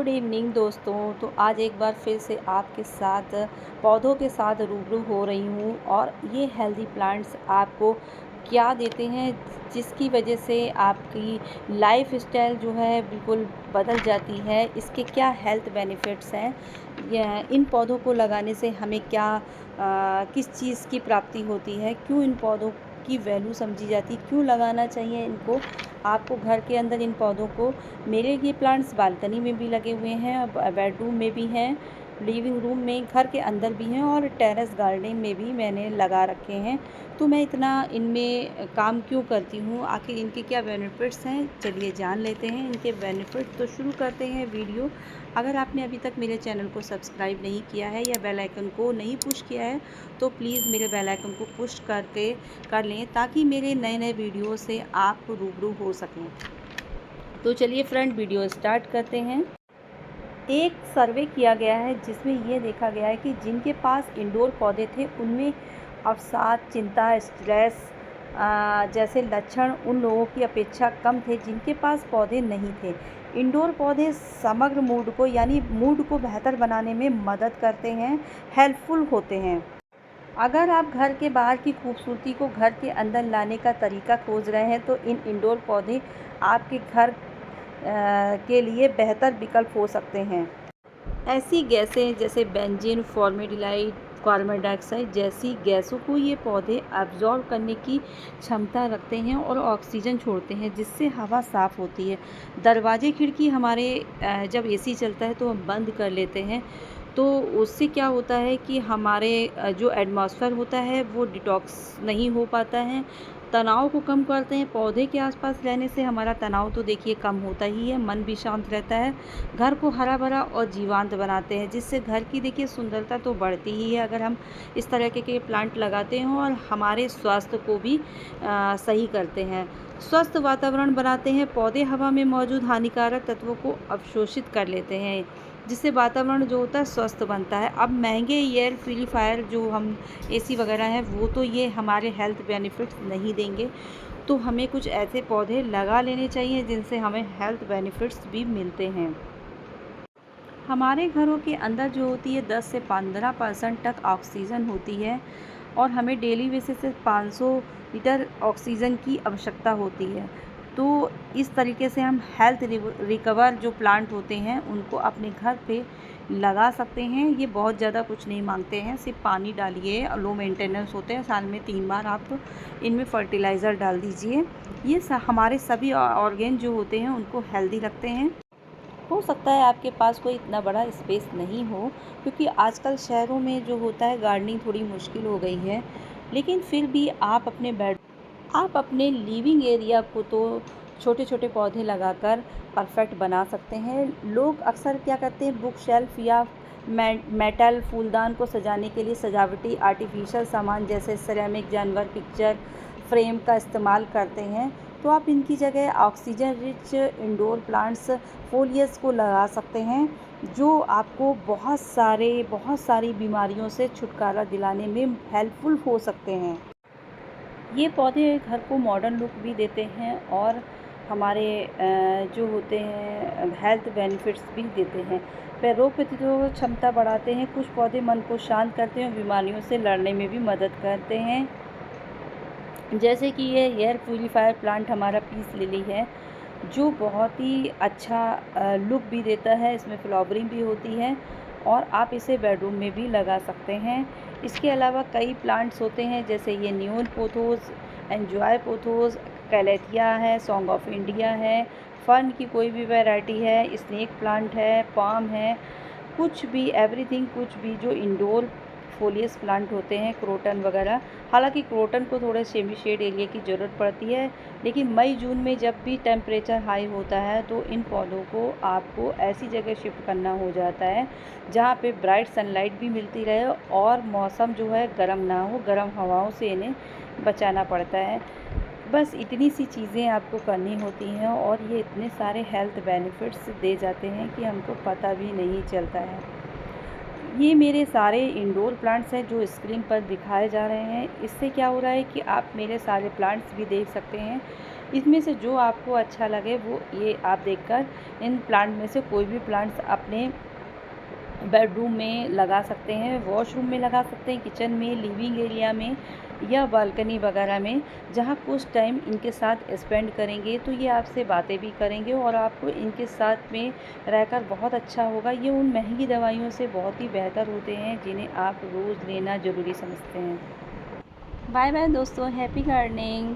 Good evening दोस्तों। तो आज एक बार फिर से आपके साथ पौधों के साथ रूबरू हो रही हूँ और ये हेल्दी प्लांट्स आपको क्या देते हैं, जिसकी वजह से आपकी लाइफ स्टाइल जो है बिल्कुल बदल जाती है। इसके क्या हेल्थ बेनिफिट्स हैं, इन पौधों को लगाने से हमें क्या किस चीज़ की प्राप्ति होती है, क्यों इन पौधों की वैल्यू समझी जाती है, क्यों लगाना चाहिए इनको आपको घर के अंदर इन पौधों को। मेरे ये प्लांट्स बालकनी में भी लगे हुए हैं, बेडरूम में भी हैं, लिविंग रूम में, घर के अंदर भी हैं और टेरेस गार्डन में भी मैंने लगा रखे हैं। तो मैं इतना इनमें काम क्यों करती हूँ, आखिर इनके क्या बेनिफिट्स हैं, चलिए जान लेते हैं इनके बेनिफिट। तो शुरू करते हैं वीडियो। अगर आपने अभी तक मेरे चैनल को सब्सक्राइब नहीं किया है या बेल आइकन को नहीं पुश किया है तो प्लीज़ मेरे बेल आइकन को पुश करके कर लें, ताकि मेरे नए नए वीडियो से आप रूबरू हो सकें। तो चलिए फ्रेंड, वीडियो स्टार्ट करते हैं। एक सर्वे किया गया है जिसमें ये देखा गया है कि जिनके पास इंडोर पौधे थे उनमें अवसाद, चिंता, स्ट्रेस जैसे लक्षण उन लोगों की अपेक्षा कम थे जिनके पास पौधे नहीं थे। इंडोर पौधे समग्र मूड को यानी मूड को बेहतर बनाने में मदद करते हैं, हेल्पफुल होते हैं। अगर आप घर के बाहर की खूबसूरती को घर के अंदर लाने का तरीका खोज रहे हैं तो इन इंडोर पौधे आपके घर के लिए बेहतर विकल्प हो सकते हैं। ऐसी गैसें जैसे बेंजीन, फॉर्मेल्डिहाइड, कार्बन डाइऑक्साइड जैसी गैसों को ये पौधे अब्जॉर्ब करने की क्षमता रखते हैं और ऑक्सीजन छोड़ते हैं, जिससे हवा साफ़ होती है। दरवाजे खिड़की हमारे जब एसी चलता है तो हम बंद कर लेते हैं, तो उससे क्या होता है कि हमारे जो एटमॉस्फेयर होता है वो डिटॉक्स नहीं हो पाता है, तनाव को कम करते हैं। पौधे के आसपास रहने से हमारा तनाव तो देखिए कम होता ही है, मन भी शांत रहता है, घर को हरा भरा और जीवंत बनाते हैं, जिससे घर की देखिए सुंदरता तो बढ़ती ही है अगर हम इस तरह के प्लांट लगाते हैं, और हमारे स्वास्थ्य को भी सही करते हैं, स्वस्थ वातावरण बनाते हैं। पौधे हवा में मौजूद हानिकारक तत्वों को अवशोषित कर लेते हैं, जिससे वातावरण जो होता है स्वस्थ बनता है। अब महंगे एयर प्यूरीफायर जो हम एसी वगैरह हैं वो तो ये हमारे हेल्थ बेनिफिट्स नहीं देंगे, तो हमें कुछ ऐसे पौधे लगा लेने चाहिए जिनसे हमें हेल्थ बेनिफिट्स भी मिलते हैं। हमारे घरों के अंदर जो होती है 10 से 15% तक ऑक्सीजन होती है और हमें डेली बेसिस से 500 लीटर ऑक्सीजन की आवश्यकता होती है। तो इस तरीके से हम हेल्थ रिकवर जो प्लांट होते हैं उनको अपने घर पे लगा सकते हैं। ये बहुत ज़्यादा कुछ नहीं मांगते हैं, सिर्फ पानी डालिए, लो मेंटेनेंस होते हैं, साल में 3 बार आप इनमें फर्टिलाइज़र डाल दीजिए। ये हमारे सभी ऑर्गेन जो होते हैं उनको हेल्दी रखते हैं। हो सकता है आपके पास कोई इतना बड़ा स्पेस नहीं हो, क्योंकि आजकल शहरों में जो होता है गार्डनिंग थोड़ी मुश्किल हो गई है, लेकिन फिर भी आप अपने लिविंग एरिया को तो छोटे छोटे पौधे लगाकर परफेक्ट बना सकते हैं। लोग अक्सर क्या करते हैं, बुक शेल्फ या मेटल फूलदान को सजाने के लिए सजावटी आर्टिफिशियल सामान जैसे सिरेमिक, जानवर पिक्चर फ्रेम का इस्तेमाल करते हैं। तो आप इनकी जगह ऑक्सीजन रिच इंडोर प्लांट्स फोलियस को लगा सकते हैं, जो आपको बहुत सारी बीमारियों से छुटकारा दिलाने में हेल्पफुल हो सकते हैं। ये पौधे घर को मॉडर्न लुक भी देते हैं और हमारे जो होते हैं हेल्थ बेनिफिट्स भी देते हैं। वे रोग प्रतिरोधक क्षमता बढ़ाते हैं। कुछ पौधे मन को शांत करते हैं और बीमारियों से लड़ने में भी मदद करते हैं, जैसे कि ये एयर प्यूरीफायर प्लांट हमारा पीस लिली है, जो बहुत ही अच्छा लुक भी देता है। इसमें फ्लावरिंग भी होती है और आप इसे बेडरूम में भी लगा सकते हैं। इसके अलावा कई प्लांट्स होते हैं, जैसे ये न्यून पोथोस, एंजॉय पोथोस, कैलेथिया है, सॉन्ग ऑफ इंडिया है, फर्न की कोई भी वैरायटी है, स्नेक प्लांट है, पाम है, कुछ भी एवरीथिंग, कुछ भी जो इंडोर फोलियस प्लांट होते हैं, क्रोटन वगैरह। हालांकि क्रोटन को थोड़े सेमी शेड एरिया की ज़रूरत पड़ती है, लेकिन मई जून में जब भी टेम्परेचर हाई होता है तो इन पौधों को आपको ऐसी जगह शिफ्ट करना हो जाता है जहाँ पे ब्राइट सनलाइट भी मिलती रहे और मौसम जो है गर्म ना हो, गर्म हवाओं से इन्हें बचाना पड़ता है। बस इतनी सी चीज़ें आपको करनी होती हैं और ये इतने सारे हेल्थ बेनिफिट्स दे जाते हैं कि हमको पता भी नहीं चलता है। ये मेरे सारे इंडोर प्लांट्स हैं जो स्क्रीन पर दिखाए जा रहे हैं। इससे क्या हो रहा है कि आप मेरे सारे प्लांट्स भी देख सकते हैं। इसमें से जो आपको अच्छा लगे वो ये आप देखकर इन प्लांट में से कोई भी प्लांट्स अपने बेडरूम में लगा सकते हैं, वॉशरूम में लगा सकते हैं, किचन में, लिविंग एरिया में या बालकनी वगैरह में, जहाँ कुछ टाइम इनके साथ स्पेंड करेंगे तो ये आपसे बातें भी करेंगे और आपको इनके साथ में रहकर बहुत अच्छा होगा। ये उन महंगी दवाइयों से बहुत ही बेहतर होते हैं जिन्हें आप रोज़ लेना ज़रूरी समझते हैं। बाय बाय दोस्तों, हैप्पी गार्डनिंग।